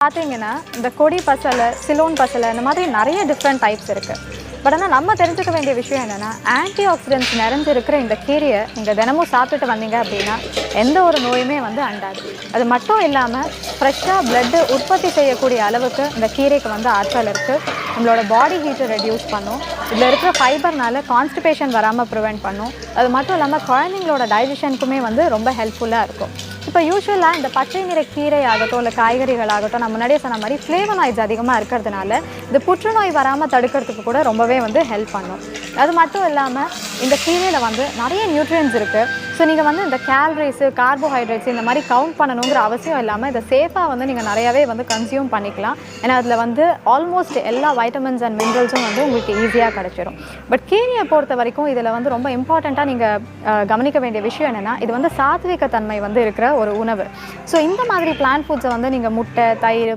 பார்த்தீங்கன்னா, இந்த கொடி பசலை, சிலோன் பசலை இந்த மாதிரி நிறைய டிஃப்ரெண்ட் டைப்ஸ் இருக்குது. பட் ஆனால் நம்ம தெரிஞ்சுக்க வேண்டிய விஷயம் என்னென்னா, ஆன்டி ஆக்சிடென்ட்ஸ் நிறைஞ்சிருக்கிற இந்த கீரையை நீங்கள் தினமும் சாப்பிட்டுட்டு வந்தீங்க அப்படின்னா எந்த ஒரு நோயுமே வந்து அண்டாது. அது மட்டும் இல்லாமல் ஃப்ரெஷ்ஷாக பிளட்டு உற்பத்தி செய்யக்கூடிய அளவுக்கு இந்த கீரைக்கு வந்து ஆற்றல் இருக்குது. நம்மளோட பாடி ஹீட்டை ரெடியூஸ் பண்ணும். இதில் இருக்கிற ஃபைபர்னால கான்ஸ்டிபேஷன் வராமல் ப்ரிவெண்ட் பண்ணும். அது மட்டும் இல்லாமல் குழந்தைங்களோட டைஜஷனுக்குமே வந்து ரொம்ப ஹெல்ப்ஃபுல்லாக இருக்கும். இப்போ யூஸ்வலாக இந்த பச்சை நிற கீரை ஆகட்டும் இல்லை காய்கறிகள் ஆகட்டும், நம்ம முன்னாடியே சொன்ன மாதிரி ஃப்ளேவனாய்ட்ஸ் அதிகமாக இருக்கிறதுனால இந்த புற்றுநோய் வராமல் தடுக்கிறதுக்கு கூட ரொம்பவே வந்து ஹெல்ப் பண்ணும். அது மட்டும் இல்லாமல் இந்த கீரையில் வந்து நிறைய நியூட்ரியன்ஸ் இருக்குது. ஸோ நீங்கள் வந்து இந்த கேலரிஸு, கார்போஹைட்ரேட்ஸ் இந்த மாதிரி கவுண்ட் பண்ணணுங்கிற அவசியம் இல்லாமல் இதை சேஃபாக வந்து நீங்கள் நிறையாவே வந்து கன்சியூம் பண்ணிக்கலாம். ஏன்னா அதில் வந்து ஆல்மோஸ்ட் எல்லா வைட்டமின்ஸ் அண்ட் மினரல்ஸும் வந்து உங்களுக்கு ஈஸியாக கிடச்சிரும். பட் கீரையை பொறுத்த வரைக்கும் இதில் வந்து ரொம்ப இம்பார்ட்டண்ட்டாக நீங்கள் கவனிக்க வேண்டிய விஷயம் என்னென்னா, இது வந்து சாத்விக தன்மை வந்து இருக்கிற ஒரு உணவு. ஸோ இந்த மாதிரி பிளான்ட் ஃபுட்ஸை வந்து நீங்கள் முட்டை, தயிர்